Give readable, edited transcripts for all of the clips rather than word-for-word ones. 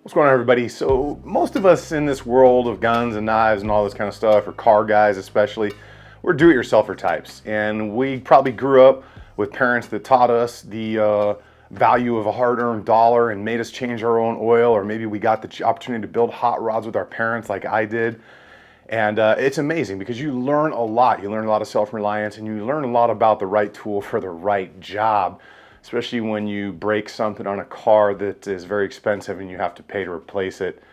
What's going on, everybody? So most of us in this world of guns and knives and all this kind of stuff, or car guys especially, we're do-it-yourselfer types. And we probably grew up with parents that taught us the value of a hard-earned dollar and made us change our own oil, or maybe we got the opportunity to build hot rods with our parents like I did. And it's amazing because you learn a lot. You learn a lot of self-reliance, and you learn a lot about the right tool for the right job, especially when you break something on a car that is very expensive and you have to pay to replace it,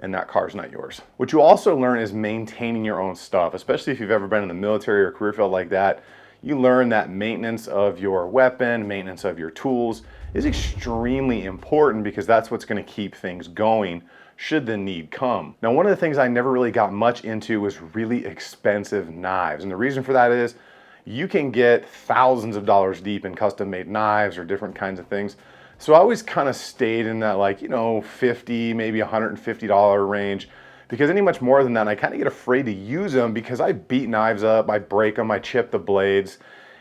and that car's not yours. What you also learn is maintaining your own stuff, especially if you've ever been in the military or a career field like that. You learn that maintenance of your weapon, maintenance of your tools is extremely important because that's what's going to keep things going should the need come. Now, one of the things I never really got much into was really expensive knives. And the reason for that is you can get thousands of dollars deep in custom made knives or different kinds of things. So I always kind of stayed in that, like, $50, maybe $150 range, because any much more than that, I kind of get afraid to use them because I beat knives up, I break them, I chip the blades,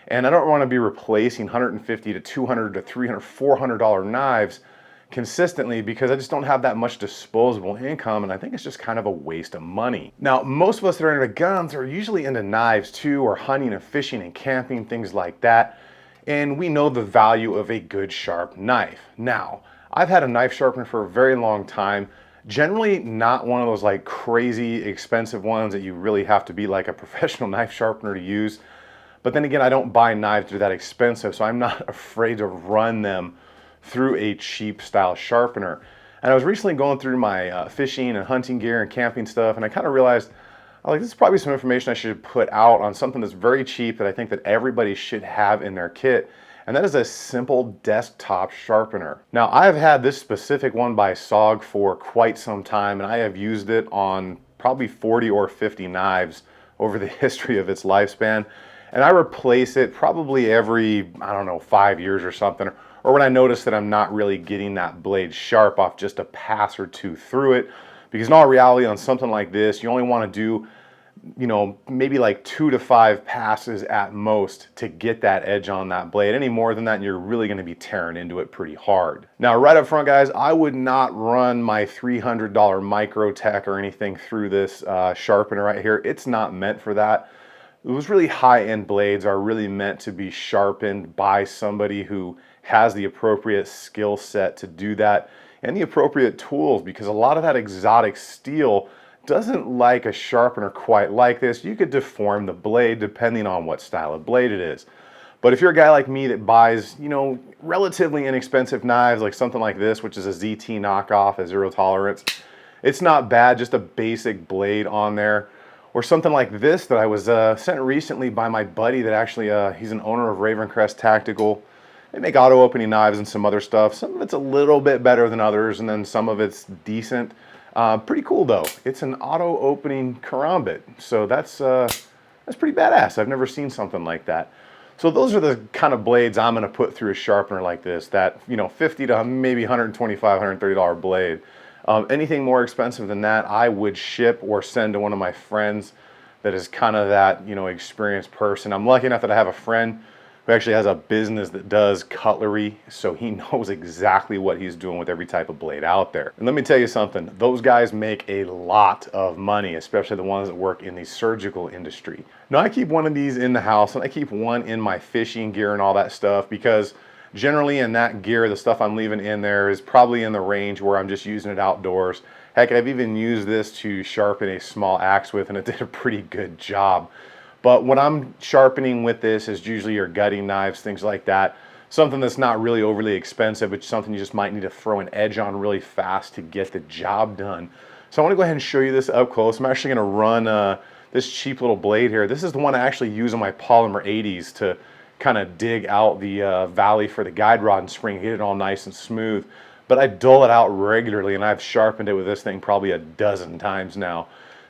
and I don't want to be replacing $150 to $200 to $300, $400 knives consistently because I just don't have that much disposable income, and I think it's just kind of a waste of money. Now, most of us that are into guns are usually into knives too, or hunting and fishing and camping, things like that, and we know the value of a good sharp knife. Now, I've had a knife sharpener for a very long time, generally not one of those like crazy expensive ones that you really have to be like a professional knife sharpener to use, but then again, I don't buy knives that are that expensive, so I'm not afraid to run them through a cheap style sharpener. And I was recently going through my fishing and hunting gear and camping stuff, and I kind of realized, this is probably some information I should put out on something that's very cheap that I think that everybody should have in their kit, and that is a simple desktop sharpener. Now, I've had this specific one by SOG for quite some time, and I have used it on probably 40 or 50 knives over the history of its lifespan, and I replace it probably every, 5 years or something, or when I notice that I'm not really getting that blade sharp off just a pass or two through it. Because in all reality, on something like this, you only want to do, maybe like 2 to 5 passes at most to get that edge on that blade. Any more than that, and you're really going to be tearing into it pretty hard. Now, right up front, guys, I would not run my $300 Microtech or anything through this sharpener right here. It's not meant for that. Those really high-end blades are really meant to be sharpened by somebody who has the appropriate skill set to do that and the appropriate tools, because a lot of that exotic steel doesn't like a sharpener quite like this. You could deform the blade depending on what style of blade it is. But if you're a guy like me that buys, relatively inexpensive knives, like something like this, which is a ZT knockoff, a zero tolerance, it's not bad, just a basic blade on there. Or something like this that I was sent recently by my buddy that actually, he's an owner of Ravencrest Tactical. They make auto opening knives and some other stuff. Some of it's a little bit better than others, and then some of it's decent. Pretty cool though. It's an auto opening karambit, so that's pretty badass. I've never seen something like that. So those are the kind of blades I'm going to put through a sharpener like this. That $50 to maybe $125, $130 blade. Anything more expensive than that, I would ship or send to one of my friends that is kind of that, experienced person. I'm lucky enough that I have a friend who actually has a business that does cutlery, so he knows exactly what he's doing with every type of blade out there. And let me tell you something, those guys make a lot of money, especially the ones that work in the surgical industry. Now, I keep one of these in the house, and I keep one in my fishing gear and all that stuff, because generally in that gear, the stuff I'm leaving in there is probably in the range where I'm just using it outdoors. Heck, I've even used this to sharpen a small axe with, and it did a pretty good job. But what I'm sharpening with this is usually your gutting knives, things like that. Something that's not really overly expensive, but something you just might need to throw an edge on really fast to get the job done. So I want to go ahead and show you this up close. I'm actually going to run this cheap little blade here. This is the one I actually use on my polymer 80s to kind of dig out the valley for the guide rod and spring, get it all nice and smooth. But I dull it out regularly, and I've sharpened it with this thing probably a dozen times now.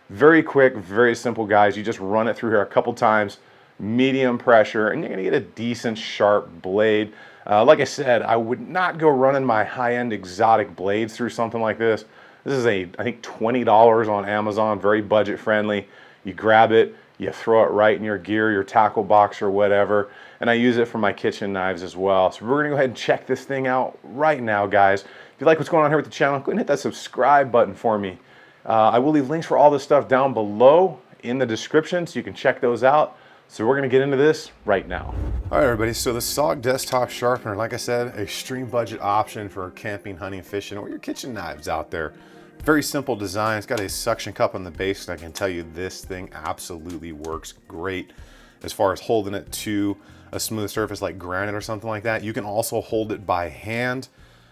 Very quick, very simple, guys. You just run it through here a couple times, medium pressure, and you're gonna get a decent sharp blade. Like I said, I would not go running my high-end exotic blades through something like this. This is I think $20 on Amazon, very budget friendly. You grab it, You throw it right in your gear, your tackle box or whatever. And I use it for my kitchen knives as well. So we're gonna go ahead and check this thing out right now, guys. If you like what's going on here with the channel, go ahead and hit that subscribe button for me. I will leave links for all this stuff down below in the description so you can check those out. So we're gonna get into this right now. All right, everybody, so the SOG desktop sharpener, like I said, extreme budget option for camping, hunting, fishing, or your kitchen knives out there. Very simple design. It's got a suction cup on the base, and I can tell you this thing absolutely works great as far as holding it to a smooth surface like granite or something like that. You can also hold it by hand,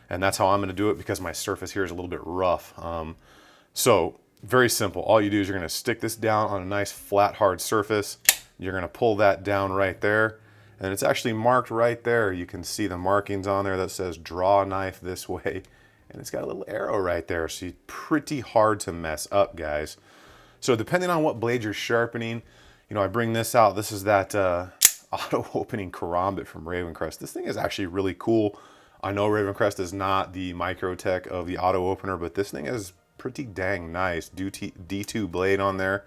and that's how I'm gonna do it because my surface here is a little bit rough. So very simple. All you do is you're gonna stick this down on a nice flat, hard surface. You're gonna pull that down right there, and it's actually marked right there. You can see the markings on there that says draw knife this way, and it's got a little arrow right there, so it's pretty hard to mess up, guys. So depending on what blade you're sharpening, you know, I bring this out. This is that auto opening karambit from Ravencrest. This thing is actually really cool. I know Ravencrest is not the Microtech of the auto opener, but this thing is pretty dang nice. D2 blade on there.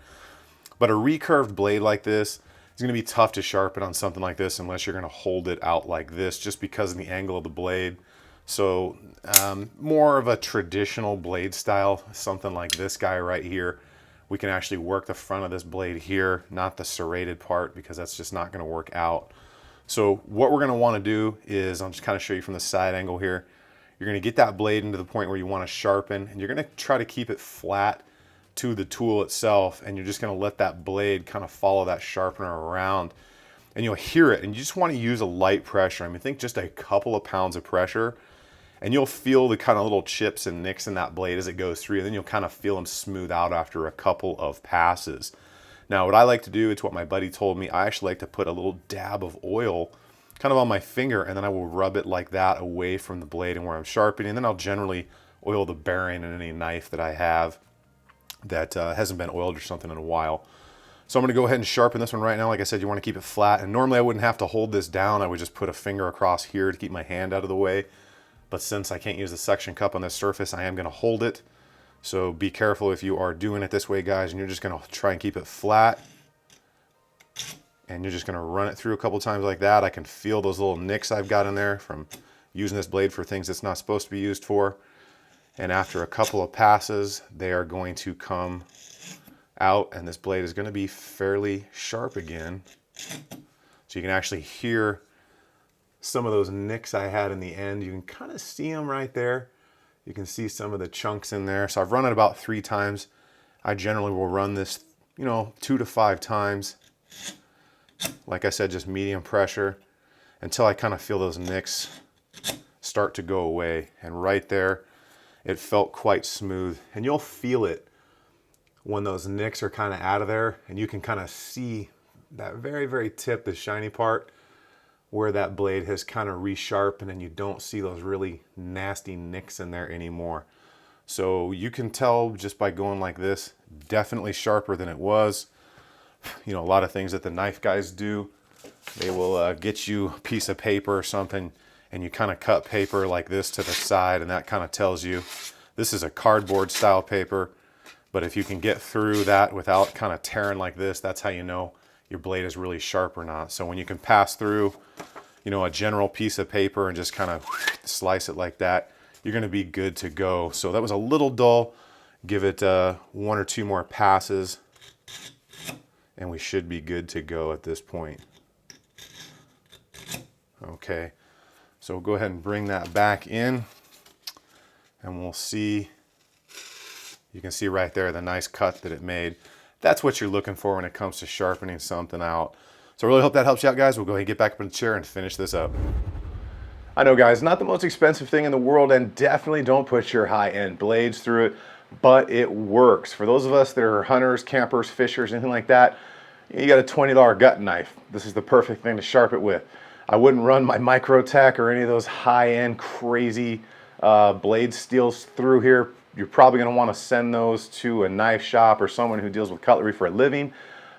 But a recurved blade like this is going to be tough to sharpen on something like this unless you're going to hold it out like this just because of the angle of the blade. So more of a traditional blade style, something like this guy right here. We can actually work the front of this blade here, not the serrated part, because that's just not going to work out. So what we're going to want to do is, I'll just kind of show you from the side angle here. You're going to get that blade into the point where you want to sharpen, and you're going to try to keep it flat to the tool itself, and you're just going to let that blade kind of follow that sharpener around, and you'll hear it, and you just want to use a light pressure. I mean, think just a couple of pounds of pressure, and you'll feel the kind of little chips and nicks in that blade as it goes through, and then you'll kind of feel them smooth out after a couple of passes. Now, what I like to do, it's what my buddy told me, I actually like to put a little dab of oil kind of on my finger, and then I will rub it like that away from the blade and where I'm sharpening, and then I'll generally oil the bearing in any knife that I have that hasn't been oiled or something in a while. So I'm going to go ahead and sharpen this one right now. Like I said, you want to keep it flat, and normally I wouldn't have to hold this down. I would just put a finger across here to keep my hand out of the way. But since I can't use the suction cup on this surface, I am going to hold it. So be careful if you are doing it this way, guys, and you're just going to try and keep it flat. And you're just going to run it through a couple times like that. I can feel those little nicks I've got in there from using this blade for things it's not supposed to be used for. And after a couple of passes, they are going to come out, and this blade is going to be fairly sharp again. So you can actually hear some of those nicks I had in the end. You can kind of see them right there. You can see some of the chunks in there. So I've run it about 3 times. I generally will run this, you know, 2 to 5 times. Like I said, just medium pressure until I kind of feel those nicks start to go away. And right there, it felt quite smooth. And you'll feel it when those nicks are kind of out of there, and you can kind of see that very, very tip, the shiny part, where that blade has kind of resharpened, and you don't see those really nasty nicks in there anymore. So you can tell just by going like this, definitely sharper than it was. You know, a lot of things that the knife guys do, they will get you a piece of paper or something, and you kind of cut paper like this to the side, and that kind of tells you this is a cardboard style paper. But if you can get through that without kind of tearing like this, that's how you know your blade is really sharp or not. So when you can pass through, you know, a general piece of paper and just kind of slice it like that, you're going to be good to go. So that was a little dull. Give it 1 or 2 more passes, and we should be good to go at this point. Okay, so we'll go ahead and bring that back in, and we'll see. You can see right there the nice cut that it made. That's what you're looking for when it comes to sharpening something out. So I really hope that helps you out, guys. We'll go ahead and get back up in the chair and finish this up. I know, guys, not the most expensive thing in the world, and definitely don't put your high-end blades through it, but it works. For those of us that are hunters, campers, fishers, anything like that, you got a $20 gut knife. This is the perfect thing to sharpen it with. I wouldn't run my Microtech or any of those high-end crazy blade steels through here. You're probably going to want to send those to a knife shop or someone who deals with cutlery for a living.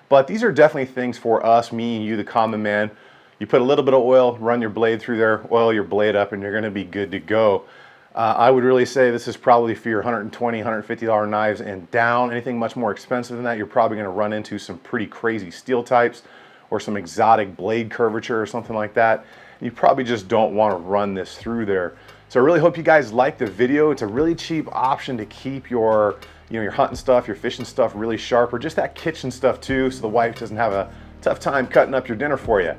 But these are definitely things for us, me and you, the common man. You put a little bit of oil, run your blade through there, oil your blade up, and you're going to be good to go. I would really say this is probably for your $120, $150 knives and down. Anything much more expensive than that, you're probably going to run into some pretty crazy steel types or some exotic blade curvature or something like that. You probably just don't want to run this through there. So I really hope you guys like the video. It's a really cheap option to keep your, your hunting stuff, your fishing stuff really sharp, or just that kitchen stuff too, so the wife doesn't have a tough time cutting up your dinner for you,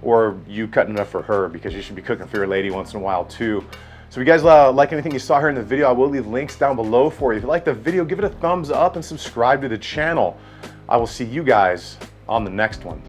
or you cutting it up for her, because you should be cooking for your lady once in a while too. So if you guys like anything you saw here in the video, I will leave links down below for you. If you like the video, give it a thumbs up and subscribe to the channel. I will see you guys on the next one.